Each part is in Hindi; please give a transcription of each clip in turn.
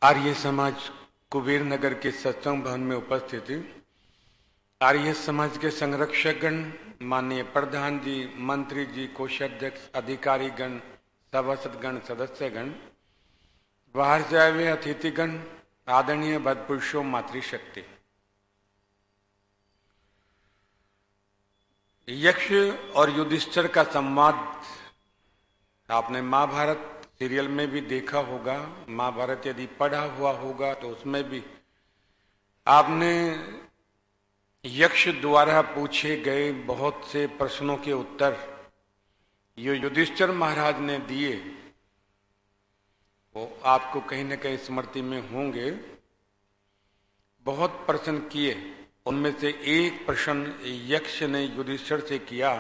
आर्य समाज कुबेर नगर के सत्संग भवन में उपस्थित आर्य समाज के संरक्षकगण, माननीय प्रधान जी, मंत्री जी, कोषाध्यक्ष, अधिकारीगण, सभासदगण, सदस्यगण, बाहर से आए हुए अतिथिगण, आदरणीय भद्रपुरुषों, मातृशक्ति। यक्ष और युधिष्ठिर का संवाद आपने महाभारत सीरियल में भी देखा होगा। महाभारत यदि पढ़ा हुआ होगा तो उसमें भी आपने यक्ष द्वारा पूछे गए बहुत से प्रश्नों के उत्तर ये युधिष्ठिर महाराज ने दिए, वो आपको कहीं न कहीं स्मृति में होंगे। बहुत प्रश्न किए, उनमें से एक प्रश्न यक्ष ने युधिष्ठिर से किया,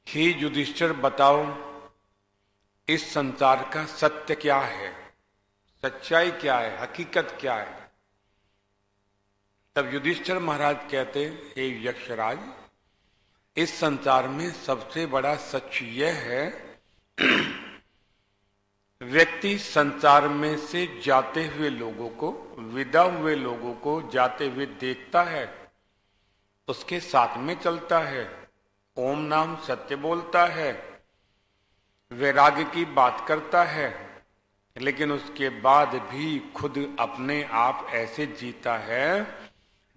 हे युधिष्ठिर बताओ इस संसार का सत्य क्या है, सच्चाई क्या है, हकीकत क्या है। तब युधिष्ठिर महाराज कहते, हे यक्षराज, इस संसार में सबसे बड़ा सच यह है व्यक्ति संसार में से जाते हुए लोगों को, विदा हुए लोगों को जाते हुए देखता है, उसके साथ में चलता है, ओम नाम सत्य बोलता है, वैराग्य की बात करता है, लेकिन उसके बाद भी खुद अपने आप ऐसे जीता है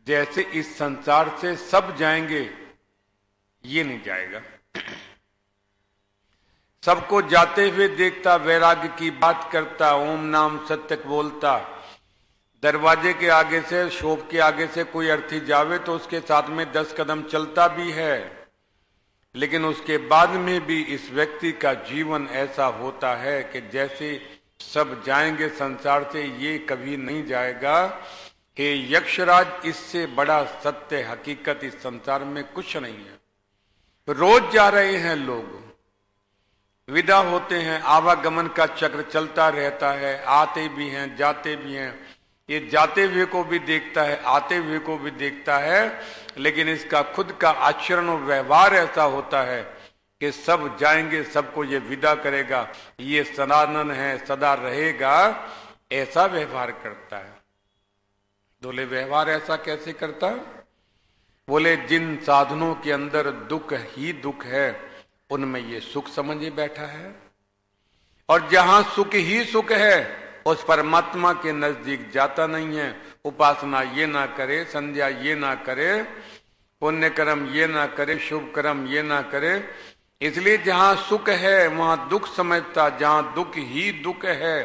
जैसे इस संसार से सब जाएंगे, ये नहीं जाएगा। सबको जाते हुए देखता, वैराग्य की बात करता, ओम नाम सत्य बोलता, दरवाजे के आगे से, शॉप के आगे से कोई अर्थी जावे तो उसके साथ में 10 कदम चलता भी है, लेकिन उसके बाद में भी इस व्यक्ति का जीवन ऐसा होता है कि जैसे सब जाएंगे संसार से, ये कभी नहीं जाएगा। कि यक्षराज, इससे बड़ा सत्य हकीकत इस संसार में कुछ नहीं है। रोज जा रहे हैं लोग, विदा होते हैं, आवागमन का चक्र चलता रहता है, आते भी हैं, जाते भी हैं। ये जाते हुए को भी देखता है, आते हुए को भी देखता है, लेकिन इसका खुद का आचरण और व्यवहार ऐसा होता है कि सब जाएंगे, सबको ये विदा करेगा, ये सनातन है, सदा रहेगा, ऐसा व्यवहार करता है। बोले व्यवहार ऐसा कैसे करता? बोले जिन साधनों के अंदर दुख ही दुख है, उनमें ये सुख समझे बैठा है, और जहां सुख ही सुख है उस परमात्मा के नजदीक जाता नहीं है। उपासना ये ना करे, संध्या ये ना करे, पुण्य कर्म ये ना करे, शुभ कर्म ये ना करे। इसलिए जहां सुख है वहां दुख समझता, जहां दुख ही दुख है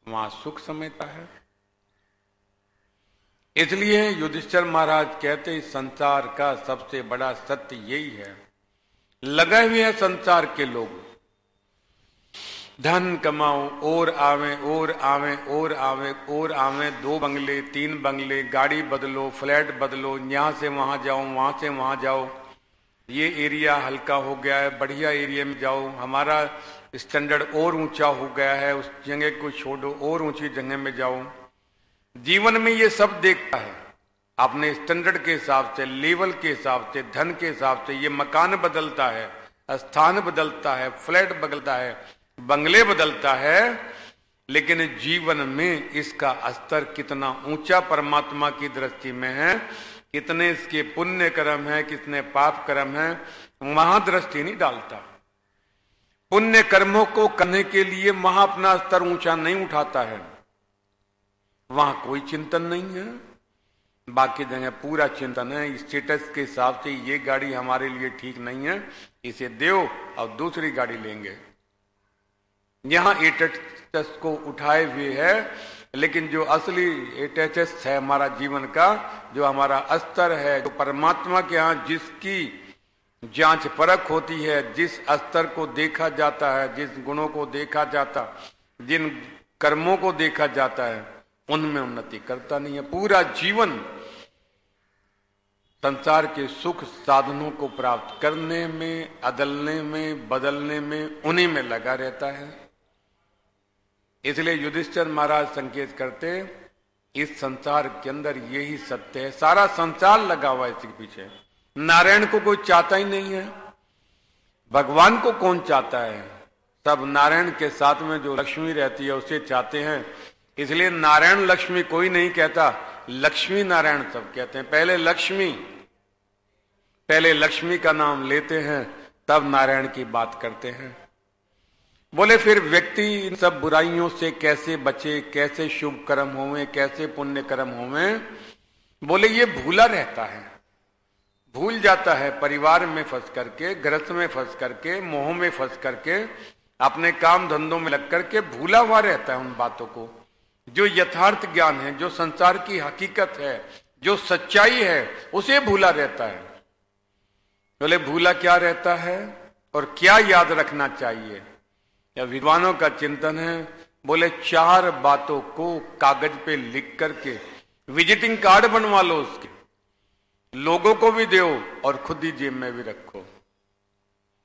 वहां सुख समझता है। इसलिए युधिष्ठिर महाराज कहते संसार का सबसे बड़ा सत्य यही है। लगे हुए हैं संसार के लोग, धन कमाओ, और आवे और आवे और आवे और आवे, 2 बंगले 3 बंगले, गाड़ी बदलो, फ्लैट बदलो, यहां से वहां जाओ, वहां से वहां जाओ, ये एरिया हल्का हो गया है, बढ़िया एरिया में जाओ, हमारा स्टैंडर्ड और ऊंचा हो गया है, उस जगह को छोड़ो, और ऊंची जगह में जाओ। जीवन में ये सब देखता है अपने स्टैंडर्ड के हिसाब से, लेवल के हिसाब से, धन के हिसाब से। ये मकान बदलता है, स्थान बदलता है, फ्लैट बदलता है, बंगले बदलता है, लेकिन जीवन में इसका स्तर कितना ऊंचा परमात्मा की दृष्टि में है, कितने इसके पुण्य कर्म है, कितने पाप कर्म है, वहां दृष्टि नहीं डालता। पुण्य कर्मों को करने के लिए वहां अपना स्तर ऊंचा नहीं उठाता है, वहां कोई चिंतन नहीं है। बाकी जगह पूरा चिंतन है, स्टेटस के हिसाब से ये गाड़ी हमारे लिए ठीक नहीं है, इसे दो और दूसरी गाड़ी लेंगे। यहां एटेचस को उठाए हुए है, लेकिन जो असली एटेचस है हमारा जीवन का, जो हमारा स्तर है, जो परमात्मा के यहाँ जिसकी जांच परख होती है, जिस स्तर को देखा जाता है, जिस गुणों को देखा जाता, जिन कर्मों को देखा जाता है, उनमें उन्नति करता नहीं है। पूरा जीवन संसार के सुख साधनों को प्राप्त करने में, अदलने में, बदलने में, उन्हीं में लगा रहता है। इसलिए युधिष्ठिर महाराज संकेत करते, इस संसार के अंदर यही सत्य है। सारा संसार लगा हुआ है इसके पीछे। नारायण को कोई चाहता ही नहीं है, भगवान को कौन चाहता है? सब नारायण के साथ में जो लक्ष्मी रहती है उसे चाहते हैं, इसलिए नारायण लक्ष्मी कोई नहीं कहता, लक्ष्मी नारायण सब कहते हैं। पहले लक्ष्मी का नाम लेते हैं, तब नारायण की बात करते हैं। बोले फिर व्यक्ति इन सब बुराइयों से कैसे बचे, कैसे शुभ कर्म होवे, कैसे पुण्य कर्म होवे? बोले ये भूला रहता है, भूल जाता है, परिवार में फंस करके, गृहस्थ में फंस करके, मोह में फंस करके, अपने काम धंधों में लग करके भूला हुआ रहता है उन बातों को। जो यथार्थ ज्ञान है, जो संसार की हकीकत है, जो सच्चाई है, उसे भूला रहता है। बोले भूला क्या रहता है और क्या याद रखना चाहिए? या विद्वानों का चिंतन है। बोले 4 बातों को कागज पे लिख करके विजिटिंग कार्ड बनवा लो, उसके लोगों को भी दो और खुद ही जेब में भी रखो।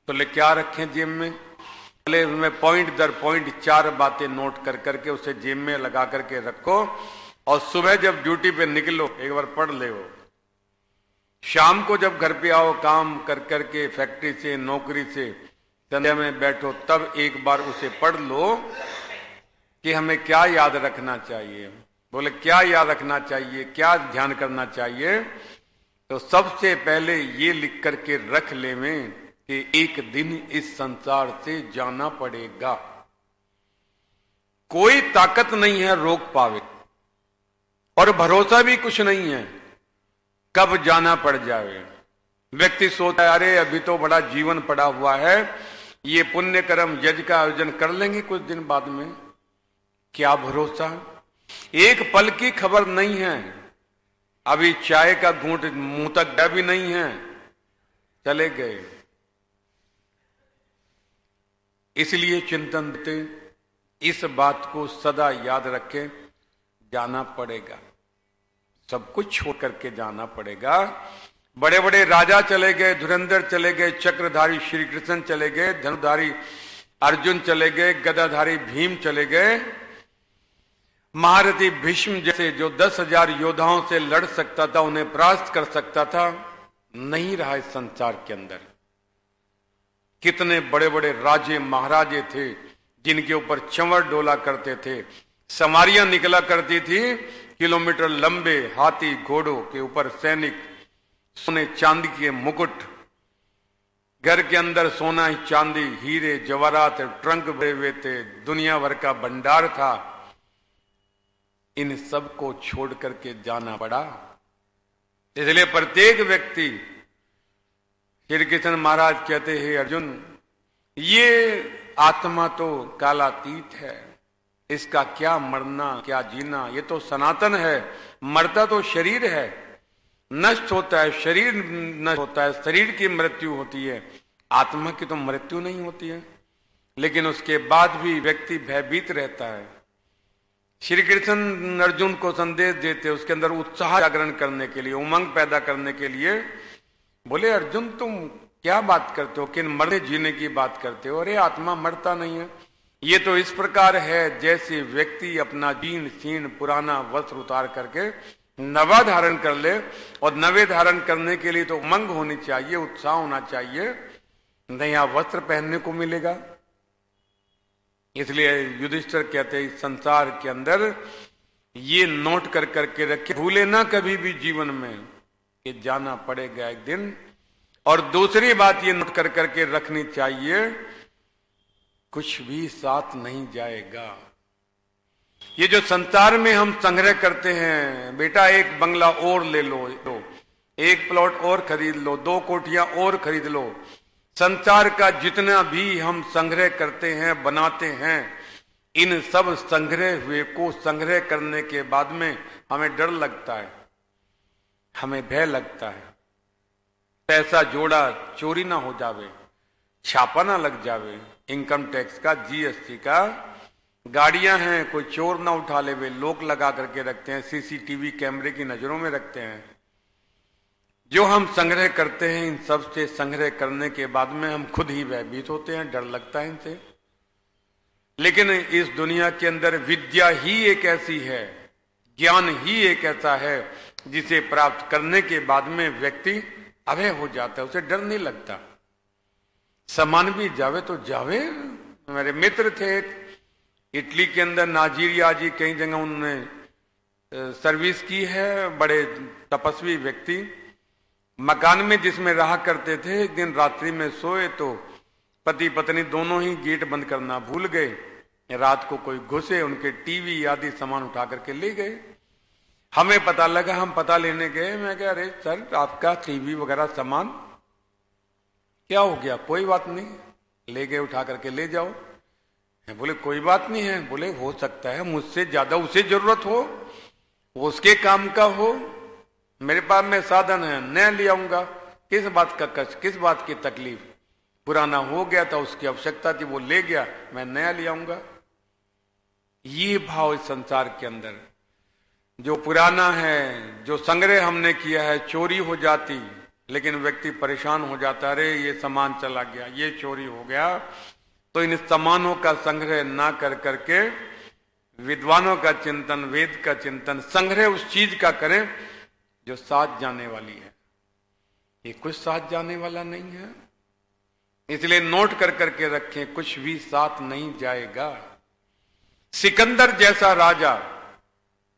बोले क्या रखें जेब में? बोले उसमें पॉइंट दर पॉइंट 4 बातें नोट कर करके उसे जेब में लगा करके रखो, और सुबह जब ड्यूटी पे निकलो एक बार पढ़ ले। शाम को जब घर पे आओ काम कर करके, फैक्ट्री से, नौकरी से, संध्या में बैठो, तब एक बार उसे पढ़ लो कि हमें क्या याद रखना चाहिए। बोले क्या याद रखना चाहिए, क्या ध्यान करना चाहिए? तो सबसे पहले ये लिख करके रख ले में कि एक दिन इस संसार से जाना पड़ेगा। कोई ताकत नहीं है रोक पावे, और भरोसा भी कुछ नहीं है कब जाना पड़ जाए। व्यक्ति सोचता है अरे अभी तो बड़ा जीवन पड़ा हुआ है, ये पुण्य कर्म यज्ञ का आयोजन कर लेंगे कुछ दिन बाद में। क्या भरोसा? एक पल की खबर नहीं है, अभी चाय का घूंट मुंह तक गया भी नहीं है, चले गए। इसलिए चिंतन देते इस बात को सदा याद रखें, जाना पड़ेगा, सब कुछ छोड़ करके जाना पड़ेगा। बड़े बड़े राजा चले गए, धुरंधर चले गए, चक्रधारी श्री कृष्ण चले गए, धनुधारी अर्जुन चले गए, गदाधारी भीम चले गए, महारथी भीष्म जैसे जो 10,000 योद्धाओं से लड़ सकता था, उन्हें परास्त कर सकता था, नहीं रहा इस संसार के अंदर। कितने बड़े बड़े राजे महाराजे थे जिनके ऊपर चंवर डोला करते थे, सवारियां निकला करती थी किलोमीटर लंबे, हाथी घोड़ों के ऊपर सैनिक, सोने चांदी के मुकुट, घर के अंदर सोना चांदी हीरे जवाहरात ट्रंक भरे हुए थे, दुनिया भर का भंडार था। इन सब को छोड़ करके जाना पड़ा। इसलिए प्रत्येक व्यक्ति, श्री कृष्ण महाराज कहते हैं अर्जुन, ये आत्मा तो कालातीत है, इसका क्या मरना क्या जीना, ये तो सनातन है। मरता तो शरीर है, नष्ट होता है शरीर, नष्ट होता है, शरीर की मृत्यु होती है, आत्मा की तो मृत्यु नहीं होती है। लेकिन उसके बाद भी व्यक्ति भयभीत रहता है। श्री कृष्ण अर्जुन को संदेश देते, उसके अंदर उत्साह जागरण करने के लिए, उमंग पैदा करने के लिए, बोले अर्जुन तुम क्या बात करते हो, किन मरने जीने की बात करते हो? अरे आत्मा मरता नहीं है। ये तो इस प्रकार है जैसे व्यक्ति अपना जीर्ण शीर्ण पुराना वस्त्र उतार करके नवा धारण कर ले, और नवे धारण करने के लिए तो उमंग होनी चाहिए, उत्साह होना चाहिए, नया वस्त्र पहनने को मिलेगा। इसलिए युधिष्ठिर कहते हैं संसार के अंदर ये नोट कर करके रखे, भूले ना कभी भी जीवन में कि जाना पड़ेगा एक दिन। और दूसरी बात ये नोट कर करके रखनी चाहिए, कुछ भी साथ नहीं जाएगा। ये जो संसार में हम संग्रह करते हैं, बेटा एक बंगला और ले लो, एक प्लॉट और खरीद लो, 2 कोठियां और खरीद लो, संसार का जितना भी हम संग्रह करते हैं, बनाते हैं, इन सब संग्रह हुए को संग्रह करने के बाद में हमें डर लगता है, हमें भय लगता है। पैसा जोड़ा चोरी ना हो जावे, छापा ना लग जावे, इनकम टैक्स का, जीएसटी का, गाड़ियां हैं कोई चोर ना उठा ले, वे लोग लगा करके रखते हैं, सीसीटीवी कैमरे की नजरों में रखते हैं। जो हम संग्रह करते हैं, इन सब से संग्रह करने के बाद में हम खुद ही भयभीत होते हैं, डर लगता है इनसे। लेकिन इस दुनिया के अंदर विद्या ही एक ऐसी है, ज्ञान ही एक ऐसा है जिसे प्राप्त करने के बाद में व्यक्ति अभय हो जाता है, उसे डर नहीं लगता। समान भी जावे तो जावे। मेरे मित्र थे, इटली के अंदर नाजीरिया जी कई जगह उन्होंने सर्विस की है, बड़े तपस्वी व्यक्ति। मकान में जिसमें रहा करते थे, एक दिन रात्रि में सोए तो पति पत्नी दोनों ही गेट बंद करना भूल गए। रात को कोई घुसे, उनके टीवी आदि सामान उठा करके ले गए। हमें पता लगा, हम पता लेने गए। मैं कहा, अरे सर आपका टीवी वगैरह सामान क्या हो गया? कोई बात नहीं, ले गए, उठा करके ले जाओ। बोले कोई बात नहीं है। बोले हो सकता है मुझसे ज्यादा उसे जरूरत हो, उसके काम का हो, मेरे पास में साधन है, नया ले आऊंगा। किस बात का कष्ट, किस बात की तकलीफ? पुराना हो गया था, उसकी आवश्यकता थी, वो ले गया, मैं नया ले आऊंगा। ये भाव इस संसार के अंदर, जो पुराना है, जो संग्रह हमने किया है, चोरी हो जाती, लेकिन व्यक्ति परेशान हो जाता, अरे ये सामान चला गया, ये चोरी हो गया। तो इन सामानों का संग्रह ना कर करके विद्वानों का चिंतन, वेद का चिंतन, संग्रह उस चीज का करें जो साथ जाने वाली है। ये कुछ साथ जाने वाला नहीं है, इसलिए नोट कर करके रखें, कुछ भी साथ नहीं जाएगा। सिकंदर जैसा राजा,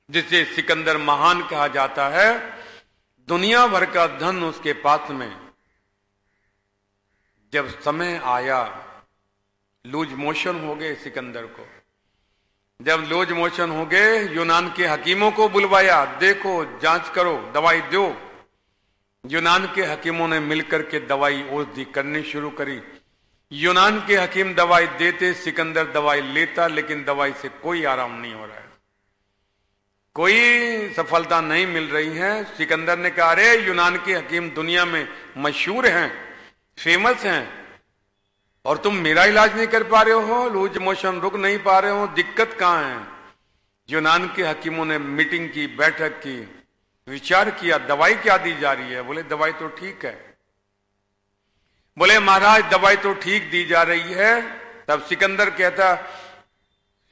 जिसे सिकंदर महान कहा जाता है, दुनिया भर का धन उसके पास में, जब समय आया, लूज मोशन हो गए सिकंदर को। जब लूज मोशन हो गए, यूनान के हकीमों को बुलवाया, देखो जांच करो, दवाई दो। यूनान के हकीमों ने मिलकर के दवाई औषधि करनी शुरू करी। यूनान के हकीम दवाई देते, सिकंदर दवाई लेता, लेकिन दवाई से कोई आराम नहीं हो रहा है, कोई सफलता नहीं मिल रही है। सिकंदर ने कहा, अरे यूनान के हकीम दुनिया में मशहूर हैं, फेमस हैं, और तुम मेरा इलाज नहीं कर पा रहे हो, लूज मोशन रुक नहीं पा रहे हो, दिक्कत कहां है? यूनान के हकीमों ने मीटिंग की, बैठक की, विचार किया, दवाई क्या दी जा रही है? बोले दवाई तो ठीक है। बोले महाराज दवाई तो ठीक दी जा रही है। तब सिकंदर कहता,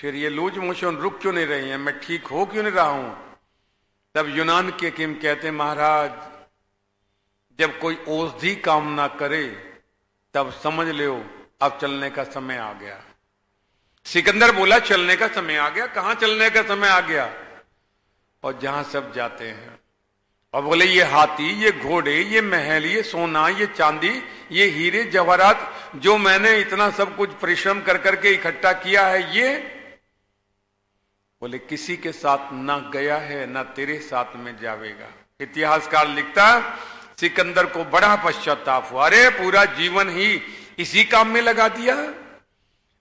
फिर ये लूज मोशन रुक क्यों नहीं रही है, मैं ठीक हो क्यों नहीं रहा हूं? तब यूनान के हकीम कहते, महाराज जब कोई औषधि काम ना करे तब समझ लो अब चलने का समय आ गया। सिकंदर बोला, चलने का समय आ गया? कहां चलने का समय आ गया? और जहां सब जाते हैं, और बोले ये हाथी, ये घोड़े, ये महल, ये सोना, ये चांदी, ये हीरे जवाहरात, जो मैंने इतना सब कुछ परिश्रम कर करके इकट्ठा किया है, ये बोले किसी के साथ ना गया है, ना तेरे साथ में जावेगा। इतिहासकार लिखता, सिकंदर को बड़ा पश्चाताप हुआ, अरे पूरा जीवन ही इसी काम में लगा दिया,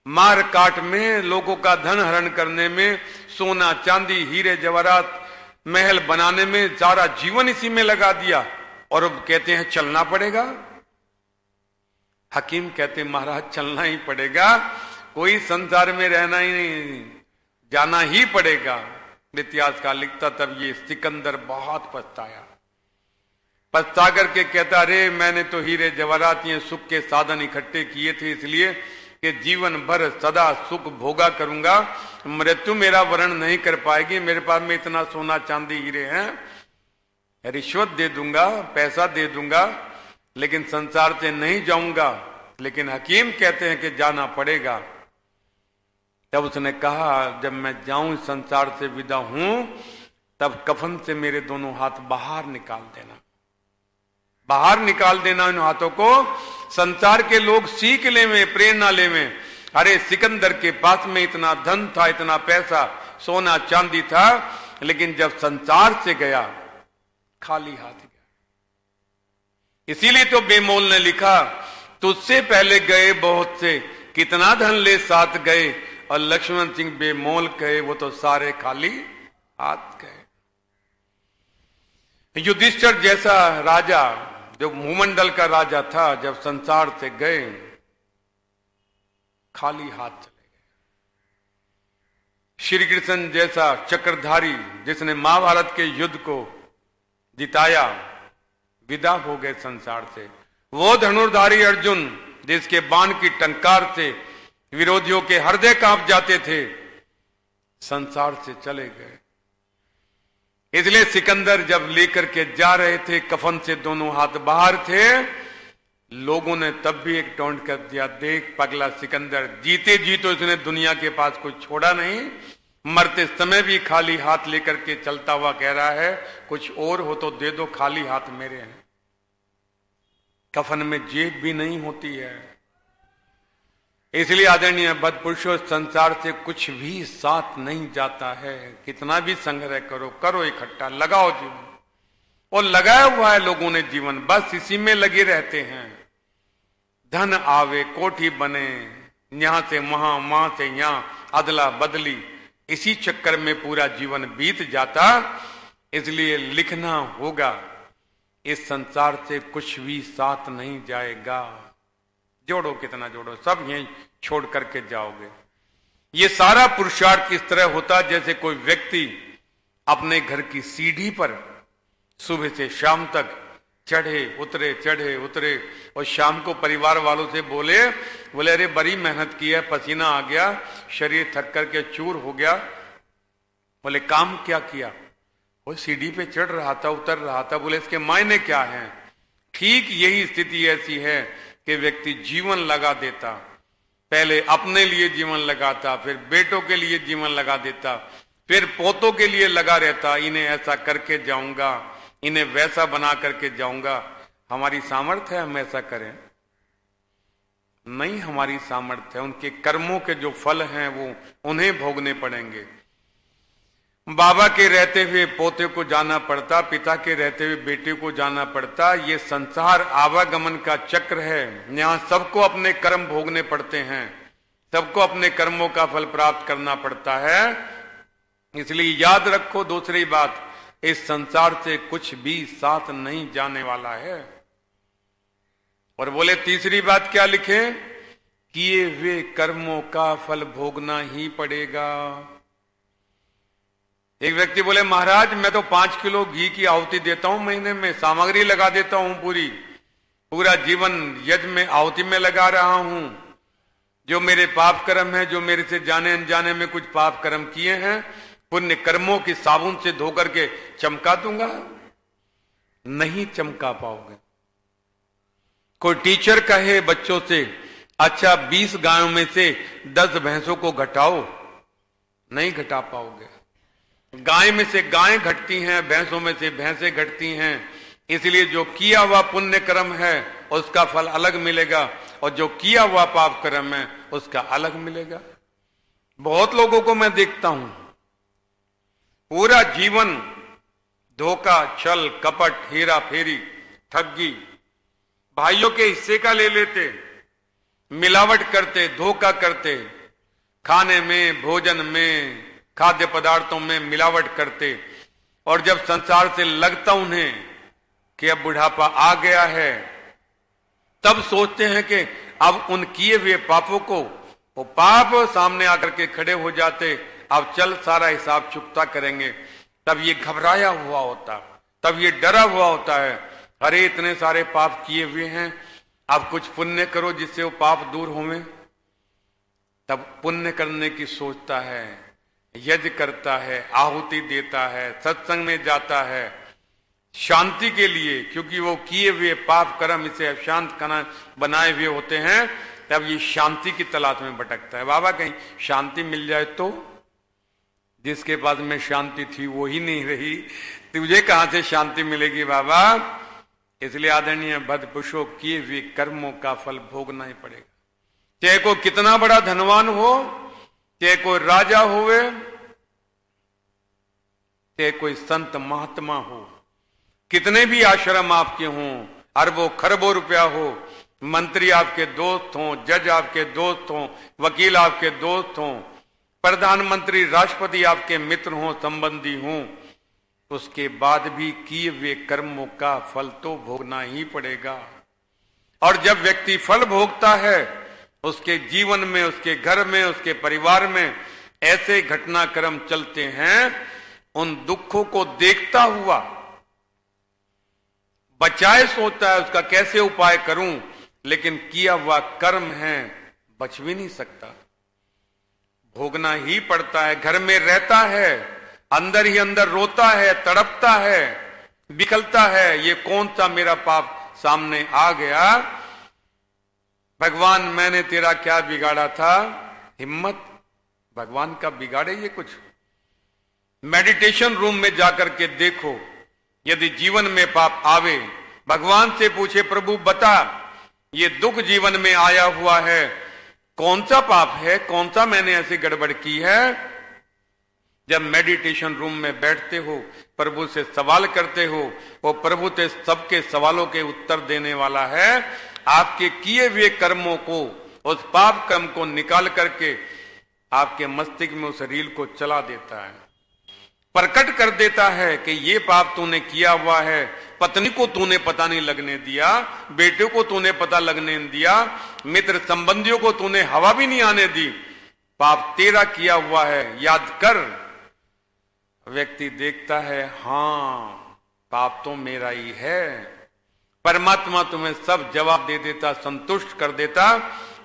मार काट में, लोगों का धन हरण करने में, सोना चांदी हीरे जवाहरात महल बनाने में, सारा जीवन इसी में लगा दिया, और अब कहते हैं चलना पड़ेगा। हकीम कहते महाराज चलना ही पड़ेगा, कोई संसार में रहना ही नहीं, जाना ही पड़ेगा। इतिहासकार लिखता, तब ये सिकंदर बहुत पछताया। पछता करके कहता, अरे मैंने तो हीरे जवाहरात, ये सुख के साधन इकट्ठे किए थे इसलिए कि जीवन भर सदा सुख भोगा करूंगा, मृत्यु मेरा वर्ण नहीं कर पाएगी, मेरे पास में इतना सोना चांदी हीरे हैं, रिश्वत दे दूंगा, पैसा दे दूंगा, लेकिन संसार से नहीं जाऊंगा। लेकिन हकीम कहते हैं कि जाना पड़ेगा। तब उसने कहा, जब मैं जाऊं संसार से विदा हूं, तब कफन से मेरे दोनों हाथ बाहर निकाल देना, बाहर निकाल देना इन हाथों को, संसार के लोग सीख ले में, प्रेरणा ले में, अरे सिकंदर के पास में इतना धन था, इतना पैसा, सोना चांदी था, लेकिन जब संसार से गया खाली हाथ गया। इसीलिए तो बेमोल ने लिखा, तुझसे पहले गए बहुत से, कितना धन ले साथ गए, और लक्ष्मण सिंह बेमोल कहे, वो तो सारे खाली हाथ गए। युधिष्ठिर जैसा राजा, जो भूमंडल का राजा था, जब संसार से गए खाली हाथ चले गए। श्री कृष्ण जैसा चक्रधारी, जिसने महाभारत के युद्ध को जिताया, विदा हो गए संसार से। वो धनुर्धारी अर्जुन, जिसके बाण की टंकार से विरोधियों के हृदय कांप जाते थे, संसार से चले गए। इसलिए सिकंदर जब लेकर के जा रहे थे, कफन से दोनों हाथ बाहर थे, लोगों ने तब भी एक टोंट कर दिया, देख पगला सिकंदर, जीते जी तो इसने दुनिया के पास कुछ छोड़ा नहीं, मरते समय भी खाली हाथ लेकर के चलता हुआ कह रहा है कुछ और हो तो दे दो, खाली हाथ मेरे हैं। कफन में जेब भी नहीं होती है। इसलिए आदरणीय बद पुरुषों, संसार से कुछ भी साथ नहीं जाता है। कितना भी संग्रह करो, करो इकट्ठा, लगाओ जीवन, और लगाया हुआ है लोगों ने जीवन, बस इसी में लगे रहते हैं। धन आवे कोठी बने, यहां से वहां से यहां, अदला बदली, इसी चक्कर में पूरा जीवन बीत जाता। इसलिए लिखना होगा, इस संसार से कुछ भी साथ नहीं जाएगा। जोड़ो कितना जोड़ो, सब यहीं छोड़ करके जाओगे। ये सारा पुरुषार्थ इस तरह होता जैसे कोई व्यक्ति अपने घर की सीढ़ी पर सुबह से शाम तक चढ़े उतरे और शाम को परिवार वालों से बोले अरे बड़ी मेहनत की है, पसीना आ गया, शरीर थक करके चूर हो गया। बोले काम क्या किया? वो सीढ़ी पे चढ़ रहा था, उतर रहा था। बोले इसके मायने क्या हैं? ठीक यही स्थिति ऐसी है कि व्यक्ति जीवन लगा देता, पहले अपने लिए जीवन लगाता, फिर बेटों के लिए जीवन लगा देता, फिर पोतों के लिए लगा रहता, इन्हें ऐसा करके जाऊंगा, इन्हें वैसा बना करके जाऊंगा। हमारी सामर्थ्य है हम ऐसा करें? नहीं, हमारी सामर्थ्य है। उनके कर्मों के जो फल हैं वो उन्हें भोगने पड़ेंगे। बाबा के रहते हुए पोते को जाना पड़ता, पिता के रहते हुए बेटे को जाना पड़ता। ये संसार आवागमन का चक्र है। यहाँ सबको अपने कर्म भोगने पड़ते हैं, सबको अपने कर्मों का फल प्राप्त करना पड़ता है। इसलिए याद रखो, दूसरी बात, इस संसार से कुछ भी साथ नहीं जाने वाला है। और बोले तीसरी बात क्या लिखे? किए हुए कर्मों का फल भोगना ही पड़ेगा। एक व्यक्ति बोले महाराज मैं तो 5 किलो घी की आहुति देता हूं महीने में, सामग्री लगा देता हूं, पूरा जीवन यज्ञ में आहुति में लगा रहा हूं। जो मेरे पाप कर्म है, जो मेरे से जाने अनजाने में कुछ पाप कर्म किए हैं, पुण्य कर्मों की साबुन से धो करके चमका दूंगा। नहीं चमका पाओगे। कोई टीचर कहे बच्चों से अच्छा 20 गायों में से 10 भैंसों को घटाओ, नहीं घटा पाओगे। गाय में से गायें घटती हैं, भैंसों में से भैंसें घटती हैं। इसलिए जो किया हुआ पुण्य कर्म है उसका फल अलग मिलेगा, और जो किया हुआ पाप कर्म है उसका अलग मिलेगा। बहुत लोगों को मैं देखता हूं पूरा जीवन धोखा, छल, कपट, हेरा फेरी, ठगी, भाइयों के हिस्से का ले लेते, मिलावट करते, धोखा करते, खाने में, भोजन में, खाद्य पदार्थों में मिलावट करते। और जब संसार से लगता उन्हें कि अब बुढ़ापा आ गया है, तब सोचते हैं कि अब उन किए हुए पापों को, वो पाप सामने आकर के खड़े हो जाते, अब चल सारा हिसाब चुकता करेंगे। तब ये घबराया हुआ होता, तब ये डरा हुआ होता है, अरे इतने सारे पाप किए हुए हैं, अब कुछ पुण्य करो जिससे वो पाप दूर होवे। तब पुण्य करने की सोचता है, यज्ञ करता है, आहुति देता है, सत्संग में जाता है शांति के लिए, क्योंकि वो किए हुए पाप कर्म इसे अशांत बनाए हुए होते हैं। तब ये शांति की तलाश में भटकता है। बाबा कहीं शांति मिल जाए तो? जिसके पास में शांति थी वो ही नहीं रही, तुझे कहां से शांति मिलेगी बाबा? इसलिए आदरणीय भद पुरुषों, किए हुए कर्मों का फल भोगना ही पड़ेगा। चाहे कोई कितना बड़ा धनवान हो, चाहे कोई राजा होवे, चाहे कोई संत महात्मा हो, कितने भी आश्रम आपके हों, अरबों खरबों रुपया हो, मंत्री आपके दोस्त हों, जज आपके दोस्त हों, वकील आपके दोस्त हों, प्रधानमंत्री राष्ट्रपति आपके मित्र हों, संबंधी हों, उसके बाद भी किए हुए कर्मों का फल तो भोगना ही पड़ेगा। और जब व्यक्ति फल भोगता है, उसके जीवन में, उसके घर में, उसके परिवार में ऐसे घटनाक्रम चलते हैं, उन दुखों को देखता हुआ बचाए सोचता है उसका कैसे उपाय करूं, लेकिन किया हुआ कर्म है, बच भी नहीं सकता, भोगना ही पड़ता है। घर में रहता है, अंदर ही अंदर रोता है, तड़पता है, बिखलता है, ये कौन सा मेरा पाप सामने आ गया। भगवान मैंने तेरा क्या बिगाड़ा था, हिम्मत भगवान का बिगाड़े ये कुछ। मेडिटेशन रूम में जाकर के देखो, यदि जीवन में पाप आवे, भगवान से पूछे प्रभु बता ये दुख जीवन में आया हुआ है, कौन सा पाप है, कौन सा मैंने ऐसी गड़बड़ की है। जब मेडिटेशन रूम में बैठते हो, प्रभु से सवाल करते हो, वो प्रभु से सबके सवालों के उत्तर देने वाला है। आपके किए हुए कर्मों को, उस पाप कर्म को निकाल करके आपके मस्तिष्क में उस रील को चला देता है, प्रकट कर देता है कि ये पाप तूने किया हुआ है। पत्नी को तूने पता नहीं लगने दिया, बेटे को तूने पता लगने नहीं दिया, मित्र संबंधियों को तूने हवा भी नहीं आने दी, पाप तेरा किया हुआ है, याद कर। व्यक्ति देखता है, हाँ पाप तो मेरा ही है। परमात्मा तुम्हें सब जवाब दे देता, संतुष्ट कर देता।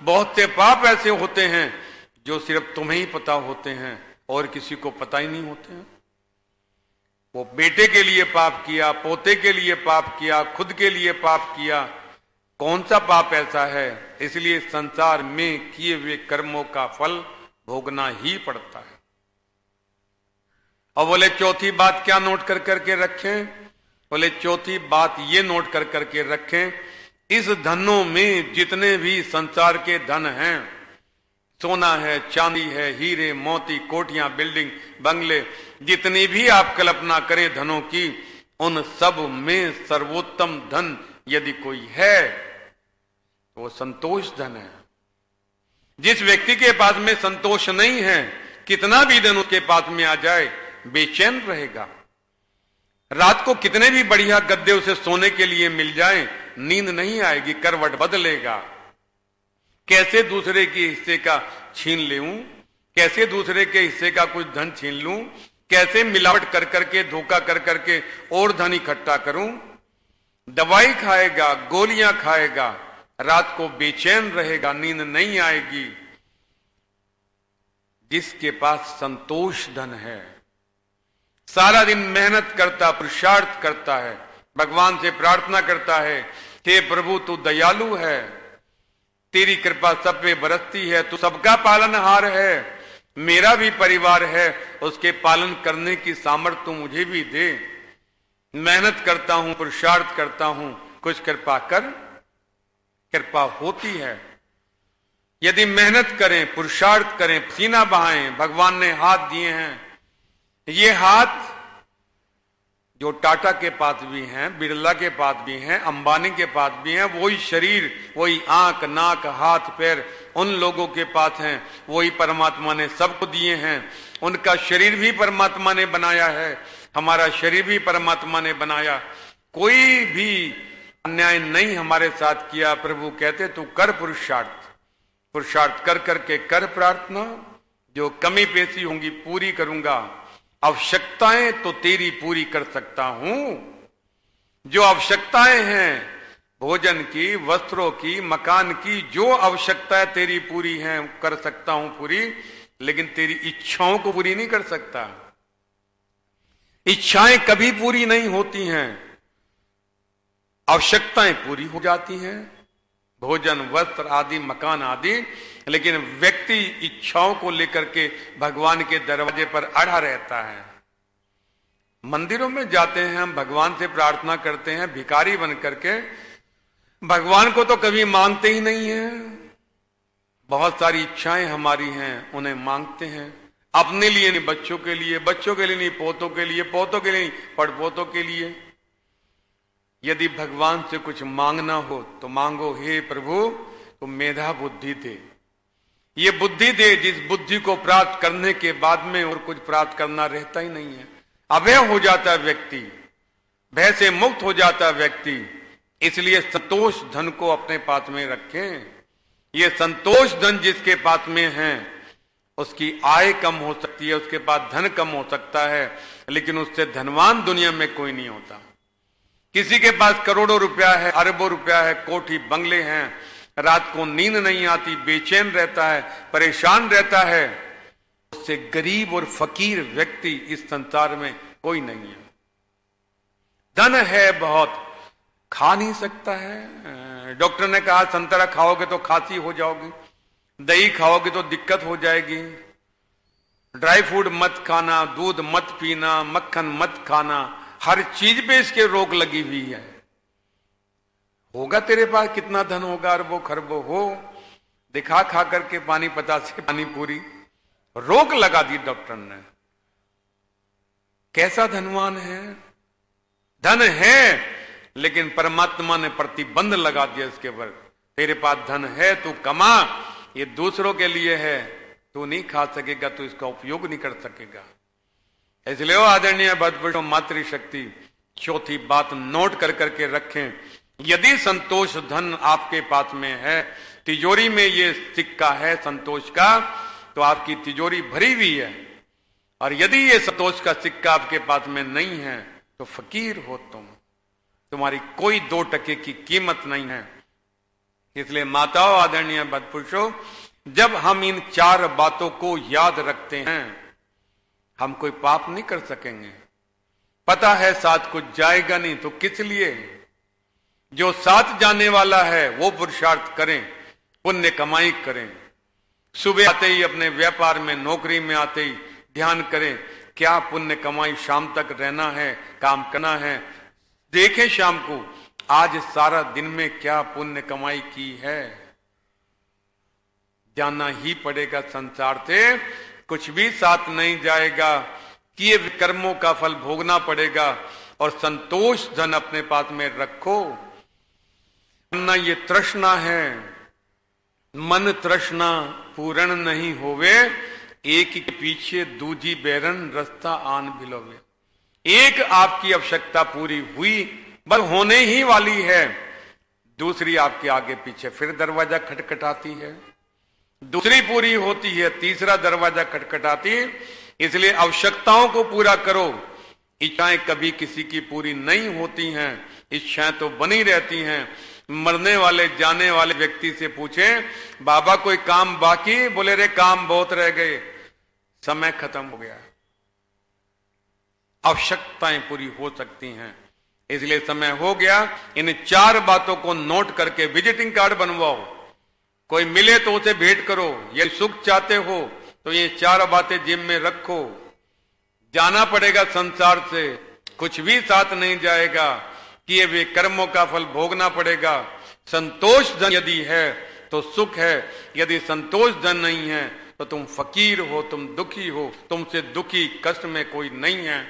बहुत से पाप ऐसे होते हैं जो सिर्फ तुम्हें ही पता होते हैं और किसी को पता ही नहीं होते हैं। वो बेटे के लिए पाप किया, पोते के लिए पाप किया, खुद के लिए पाप किया, कौन सा पाप ऐसा है। इसलिए संसार में किए हुए कर्मों का फल भोगना ही पड़ता है। और बोले चौथी बात क्या नोट कर करके रखें, बोले चौथी बात ये नोट कर करके रखें, इस धनों में जितने भी संसार के धन हैं, सोना है, चांदी है, हीरे मोती, कोठियां, बिल्डिंग, बंगले, जितनी भी आप कल्पना करें धनों की, उन सब में सर्वोत्तम धन यदि कोई है तो वो संतोष धन है। जिस व्यक्ति के पास में संतोष नहीं है, कितना भी धन उसके पास में आ जाए बेचैन रहेगा। रात को कितने भी बढ़िया गद्दे उसे सोने के लिए मिल जाएं, नींद नहीं आएगी, करवट बदलेगा। कैसे दूसरे के हिस्से का छीन लेऊं, कैसे दूसरे के हिस्से का कुछ धन छीन लूं, कैसे मिलावट कर करके, धोखा कर करके और धन इकट्ठा करूं। दवाई खाएगा, गोलियां खाएगा, रात को बेचैन रहेगा, नींद नहीं आएगी। जिसके पास संतोष धन है, सारा दिन मेहनत करता, पुरुषार्थ करता है, भगवान से प्रार्थना करता है, हे प्रभु तू दयालु है, तेरी कृपा सब पे बरसती है, तू सबका पालनहार है, मेरा भी परिवार है, उसके पालन करने की सामर्थ्य तू मुझे भी दे। मेहनत करता हूं, पुरुषार्थ करता हूं, कुछ कृपा कर। कृपा होती है यदि मेहनत करें, पुरुषार्थ करें, पसीना बहाएं। भगवान ने हाथ दिए हैं, ये हाथ जो टाटा के पास भी हैं, बिरला के पास भी हैं, अंबानी के पास भी हैं, वही शरीर, वही आंख, नाक, हाथ, पैर उन लोगों के पास हैं, वही परमात्मा ने सबको दिए हैं। उनका शरीर भी परमात्मा ने बनाया है, हमारा शरीर भी परमात्मा ने बनाया। कोई भी अन्याय नहीं हमारे साथ किया। प्रभु कहते तू कर पुरुषार्थ, पुरुषार्थ कर करके कर प्रार्थना, जो कमी पेशी होंगी पूरी करूंगा। आवश्यकताएं तो तेरी पूरी कर सकता हूं, जो आवश्यकताएं हैं भोजन की, वस्त्रों की, मकान की, जो आवश्यकताएं तेरी पूरी हैं कर सकता हूं पूरी, लेकिन तेरी इच्छाओं को पूरी नहीं कर सकता। इच्छाएं कभी पूरी नहीं होती हैं, आवश्यकताएं पूरी हो जाती हैं, भोजन, वस्त्र आदि, मकान आदि, लेकिन व्यक्ति इच्छाओं को लेकर के भगवान के दरवाजे पर अड़ा रहता है। मंदिरों में जाते हैं हम, भगवान से प्रार्थना करते हैं भिखारी बन करके, भगवान को तो कभी मांगते ही नहीं है। बहुत सारी इच्छाएं हमारी हैं, उन्हें मांगते हैं, अपने लिए नहीं, बच्चों के लिए, बच्चों के लिए नहीं, पोतों के लिए, पोतों के लिए नहीं, पड़पोतों के लिए। यदि भगवान से कुछ मांगना हो तो मांगो, हे प्रभु तुम मेधा बुद्धि दे, ये बुद्धि दे जिस बुद्धि को प्राप्त करने के बाद में और कुछ प्राप्त करना रहता ही नहीं है। अभय हो जाता है व्यक्ति, भय से मुक्त हो जाता है व्यक्ति। इसलिए संतोष धन को अपने पास में रखें। ये संतोष धन जिसके पास में है उसकी आय कम हो सकती है, उसके पास धन कम हो सकता है, लेकिन उससे धनवान दुनिया में कोई नहीं होता। किसी के पास करोड़ों रुपया है, अरबों रुपया है, कोठी बंगले हैं, रात को नींद नहीं आती, बेचैन रहता है, परेशान रहता है, उससे गरीब और फकीर व्यक्ति इस संसार में कोई नहीं है। धन है बहुत, खा नहीं सकता है, डॉक्टर ने कहा संतरा खाओगे तो खांसी हो जाओगी, दही खाओगे तो दिक्कत हो जाएगी, ड्राई फ्रूट मत खाना, दूध मत पीना, मक्खन मत खाना, हर चीज पे इसके रोक लगी हुई है। होगा तेरे पास कितना धन होगा, अरबों खरबों हो, दिखा खा करके पानी पतासे पानी पूरी, रोक लगा दी डॉक्टर ने। कैसा धनवान है, धन है लेकिन परमात्मा ने प्रतिबंध लगा दिया इसके ऊपर। तेरे पास धन है, तू कमा, ये दूसरों के लिए है, तू नहीं खा सकेगा, तू इसका उपयोग नहीं कर सकेगा। इसलिए वो आदरणीय भद्रपुरुषों, मातृशक्ति चौथी बात नोट कर करके रखें। यदि संतोष धन आपके पास में है, तिजोरी में ये सिक्का है संतोष का, तो आपकी तिजोरी भरी हुई है। और यदि ये संतोष का सिक्का आपके पास में नहीं है तो फकीर हो तुम, तुम्हारी कोई 2 टके की कीमत नहीं है। इसलिए माताओं, आदरणीय भद्रपुरुषों, जब हम इन 4 बातों को याद रखते हैं, हम कोई पाप नहीं कर सकेंगे। पता है साथ कुछ जाएगा नहीं, तो किस लिए? जो साथ जाने वाला है वो पुरुषार्थ करें, पुण्य कमाई करें। सुबह आते ही अपने व्यापार में, नौकरी में आते ही ध्यान करें, क्या पुण्य कमाई शाम तक रहना है, काम करना है। देखें शाम को आज सारा दिन में क्या पुण्य कमाई की है। जाना ही पड़ेगा संसार से, कुछ भी साथ नहीं जाएगा, किए कर्मों का फल भोगना पड़ेगा। और संतोष धन अपने पास में रखो। ना ये तृष्णा है, मन तृष्णा पूर्ण नहीं होवे, एक के पीछे दूजी बैरन रास्ता आन भिलोवे। एक आपकी आवश्यकता पूरी हुई, बस होने ही वाली है, दूसरी आपके आगे पीछे फिर दरवाजा खटखटाती है, दूसरी पूरी होती है, तीसरा दरवाजा खटखटाती। इसलिए आवश्यकताओं को पूरा करो। इच्छाएं कभी किसी की पूरी नहीं होती हैं, इच्छाएं तो बनी रहती हैं। मरने वाले जाने वाले व्यक्ति से पूछें, बाबा कोई काम बाकी? बोले रे काम बहुत रह गए, समय खत्म हो गया। आवश्यकताएं पूरी हो सकती हैं, इसलिए समय हो गया। इन 4 बातों को नोट करके विजिटिंग कार्ड बनवाओ। कोई मिले तो उसे भेंट करो। ये सुख चाहते हो तो ये 4 बातें जिम में रखो। जाना पड़ेगा संसार से, कुछ भी साथ नहीं जाएगा, किए वे कर्मों का फल भोगना पड़ेगा। संतोष धन यदि है तो सुख है, यदि संतोष धन नहीं है तो तुम फकीर हो, तुम दुखी हो, तुमसे दुखी कष्ट में कोई नहीं है।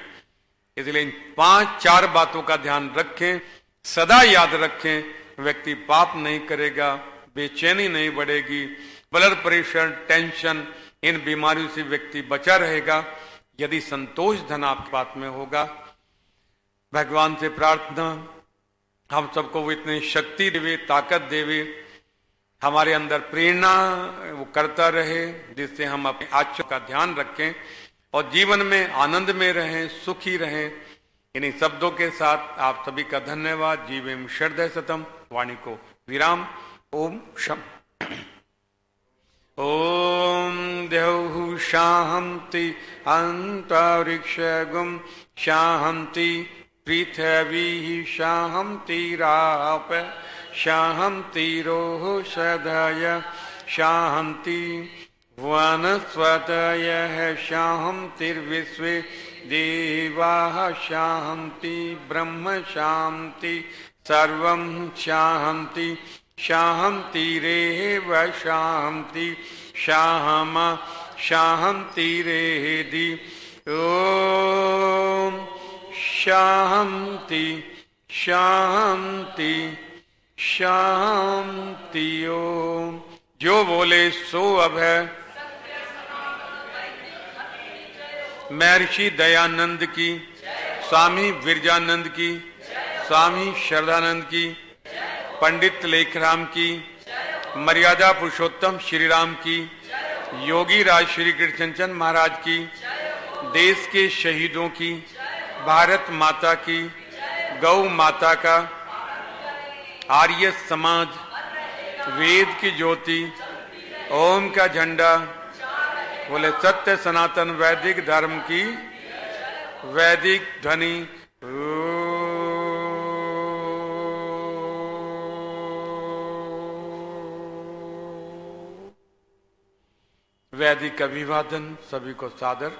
इसलिए इन 5-4 बातों का ध्यान रखें, सदा याद रखें। व्यक्ति पाप नहीं करेगा, बेचैनी नहीं बढ़ेगी, ब्लड प्रेशर, टेंशन, इन बीमारियों से व्यक्ति बचा रहेगा यदि संतोष धन आपके पास में होगा। भगवान से प्रार्थना, हम सबको वो इतनी शक्ति देवे, ताकत देवे, हमारे अंदर प्रेरणा वो करता रहे, जिससे हम अपने आचरण का ध्यान रखें और जीवन में आनंद में रहें, सुखी रहें। इन्हीं शब्दों के साथ आप सभी का धन्यवाद। जीवेम श्रद्धया सतम। वाणी को विराम। ओम शम। ओम देहु शांति अंतरिक्षगुम शांति पृथ्वी शांतिराप शांतिरोह सदय शांति वनस्पतयः शांतिर्विश्वे देवाः शांति ब्रह्म शांति सर्वं शांति शांतिरेव शांति शामा शांतिरेधि। ओम शांति शांति शांति। ओम। जो बोले सो अभय। महर्षि दयानंद की, स्वामी विरजानंद की, स्वामी श्रद्धानंद की, पंडित लेखराम की, मर्यादा पुरुषोत्तम श्री राम की, योगी राज श्री कृष्णचंद महाराज की, देश के शहीदों की, भारत माता की, गौ माता का, आर्य समाज, वेद की ज्योति, ओम का झंडा, बोले सत्य सनातन वैदिक धर्म की वैदिक ध्वनि। वैदिक अभिवादन, सभी को सादर।